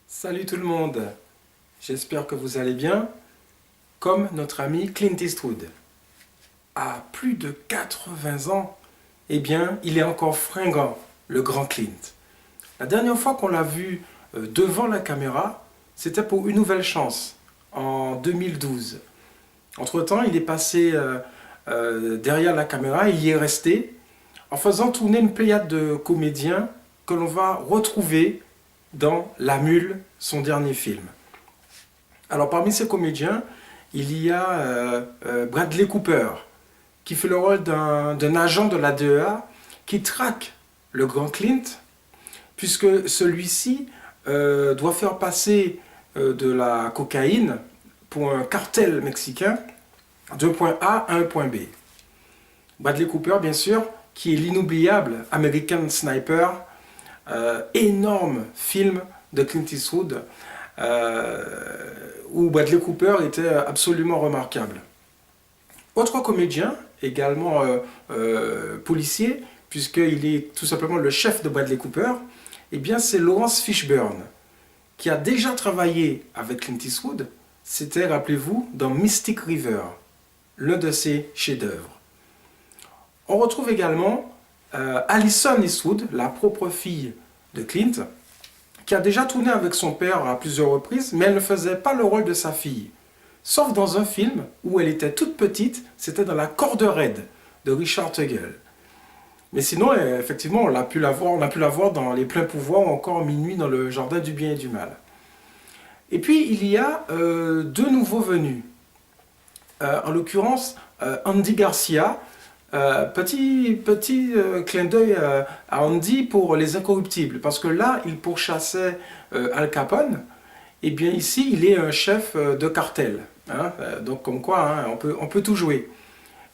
Salut tout le monde, j'espère que vous allez bien, comme notre ami Clint Eastwood. À plus de 80 ans, eh bien, il est encore fringant, le grand Clint. La dernière fois qu'on l'a vu devant la caméra, c'était pour Une nouvelle chance, en 2012. Entre-temps, il est passé derrière la caméra, il y est resté, en faisant tourner une pléiade de comédiens que l'on va retrouver dans La Mule, son dernier film. Alors parmi ces comédiens, il y a Bradley Cooper, qui fait le rôle d'un agent de la DEA qui traque le grand Clint, puisque celui-ci doit faire passer de la cocaïne pour un cartel mexicain d'un point A à un point B. Bradley Cooper, bien sûr, qui est l'inoubliable American Sniper, énorme film de Clint Eastwood, où Bradley Cooper était absolument remarquable. Autre comédien, également policier, puisqu'il est tout simplement le chef de Bradley Cooper, eh bien c'est Laurence Fishburne, qui a déjà travaillé avec Clint Eastwood. C'était, rappelez-vous, dans Mystic River, l'un de ses chefs-d'œuvre. On retrouve également Alison Eastwood, la propre fille de Clint, qui a déjà tourné avec son père à plusieurs reprises, mais elle ne faisait pas le rôle de sa fille. Sauf dans un film où elle était toute petite, c'était dans La Corde raide de Richard Tuggle. Mais sinon, effectivement, on a pu la voir dans Les Pleins Pouvoirs ou encore Minuit dans le Jardin du Bien et du Mal. Et puis, il y a deux nouveaux venus. En l'occurrence, Andy Garcia. Petit clin d'œil à Andy pour Les Incorruptibles, parce que là, il pourchassait Al Capone, et bien ici, il est un chef de cartel. Hein, donc comme quoi, hein, on peut tout jouer.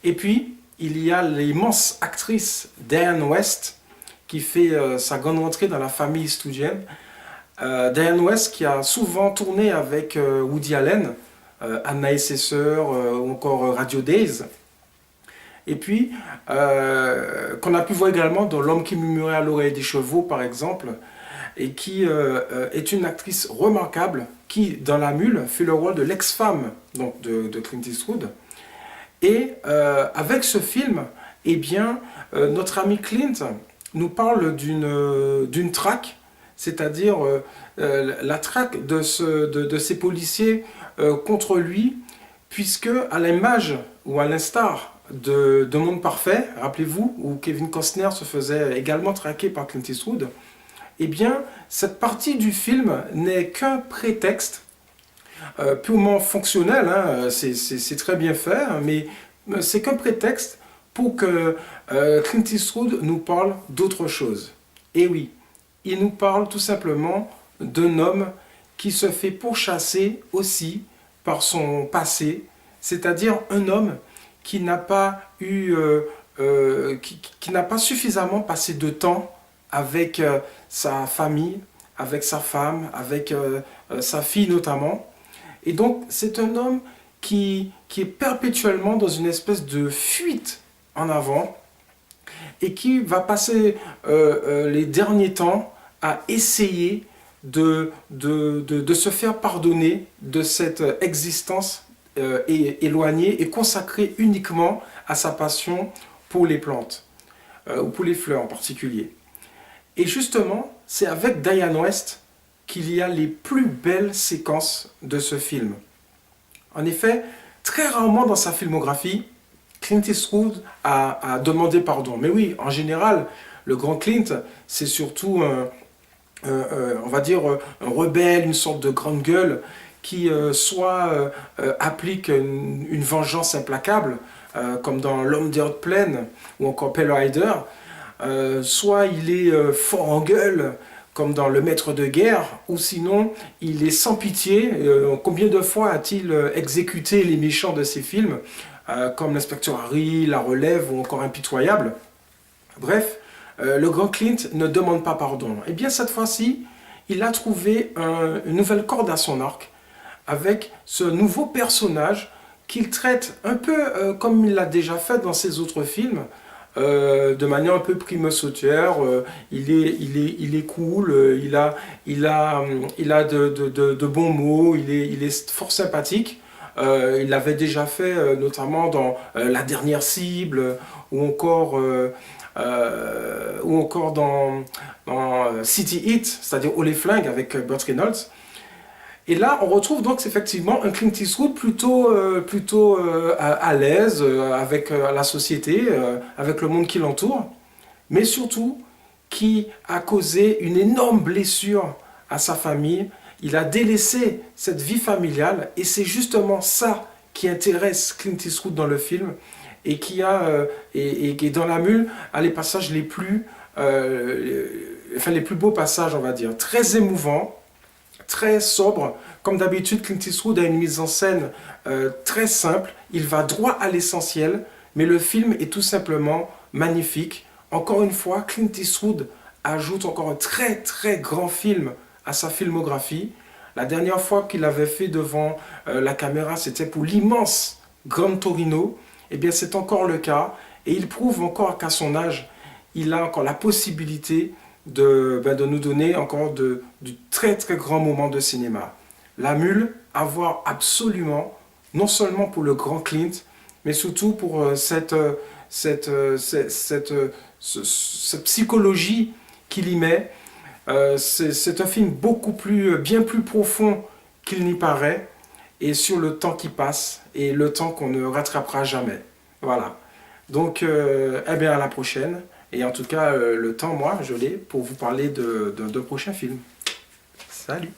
Et puis, il y a l'immense actrice Diane West, qui fait sa grande entrée dans la famille eastwoodienne. Diane West qui a souvent tourné avec Woody Allen, Anna et ses sœurs, ou encore Radio Days. Et puis, qu'on a pu voir également dans L'homme qui murmurait à l'oreille des chevaux, par exemple, et qui est une actrice remarquable, qui, dans La Mule, fait le rôle de l'ex-femme de Clint Eastwood. Et avec ce film, eh bien, notre ami Clint nous parle d'une traque, c'est-à-dire la traque de ces policiers contre lui, puisque à l'image ou à l'instar de Monde Parfait, rappelez-vous, où Kevin Costner se faisait également traquer par Clint Eastwood, eh bien, cette partie du film n'est qu'un prétexte purement fonctionnel, hein, c'est très bien fait, hein, mais c'est qu'un prétexte pour que Clint Eastwood nous parle d'autre chose. Et oui, il nous parle tout simplement d'un homme qui se fait pourchasser aussi par son passé, c'est-à-dire un homme qui n'a pas qui n'a pas suffisamment passé de temps avec sa famille, avec sa femme, avec sa fille notamment. Et donc c'est un homme qui est perpétuellement dans une espèce de fuite en avant et qui va passer les derniers temps à essayer de se faire pardonner de cette existence éloignée et consacrée uniquement à sa passion pour les plantes, ou pour les fleurs en particulier. Et justement, c'est avec Diane West qu'il y a les plus belles séquences de ce film. En effet, très rarement dans sa filmographie, Clint Eastwood a demandé pardon. Mais oui, en général, le grand Clint, c'est surtout on va dire un rebelle, une sorte de grande gueule qui soit applique une vengeance implacable, comme dans L'homme des hautes plaines ou encore Pale Rider, soit il est fort en gueule, comme dans Le maître de guerre, ou sinon il est sans pitié. Combien de fois a-t-il exécuté les méchants de ses films, comme l'inspecteur Harry, La Relève ou encore Impitoyable. Bref, le grand Clint ne demande pas pardon. Et bien cette fois-ci, il a trouvé une nouvelle corde à son arc avec ce nouveau personnage qu'il traite un peu comme il l'a déjà fait dans ses autres films, de manière un peu primo-sautière. Il est cool, il a de bons mots, il est fort sympathique. Il l'avait déjà fait notamment dans La Dernière Cible ou encore dans City Heat, c'est-à-dire Oh les flingues avec Burt Reynolds. Et là, on retrouve donc effectivement un Clint Eastwood plutôt à l'aise avec la société, avec le monde qui l'entoure, mais surtout qui a causé une énorme blessure à sa famille. Il a délaissé cette vie familiale et c'est justement ça qui intéresse Clint Eastwood dans le film et qui dans La Mule a les passages les plus beaux passages, on va dire, très émouvants, très sobre. Comme d'habitude, Clint Eastwood a une mise en scène très simple. Il va droit à l'essentiel, mais le film est tout simplement magnifique. Encore une fois, Clint Eastwood ajoute encore un très très grand film à sa filmographie. La dernière fois qu'il avait fait devant la caméra, c'était pour l'immense Gran Torino. Eh bien, c'est encore le cas. Et il prouve encore qu'à son âge, il a encore la possibilité de nous donner encore du très très grand moment de cinéma. La Mule, à voir absolument, non seulement pour le grand Clint, mais surtout pour cette psychologie qu'il y met. C'est un film bien plus profond qu'il n'y paraît, et sur le temps qui passe, et le temps qu'on ne rattrapera jamais. Voilà. Donc, eh bien, à la prochaine. Et en tout cas, le temps, moi, je l'ai pour vous parler de prochains films. Salut!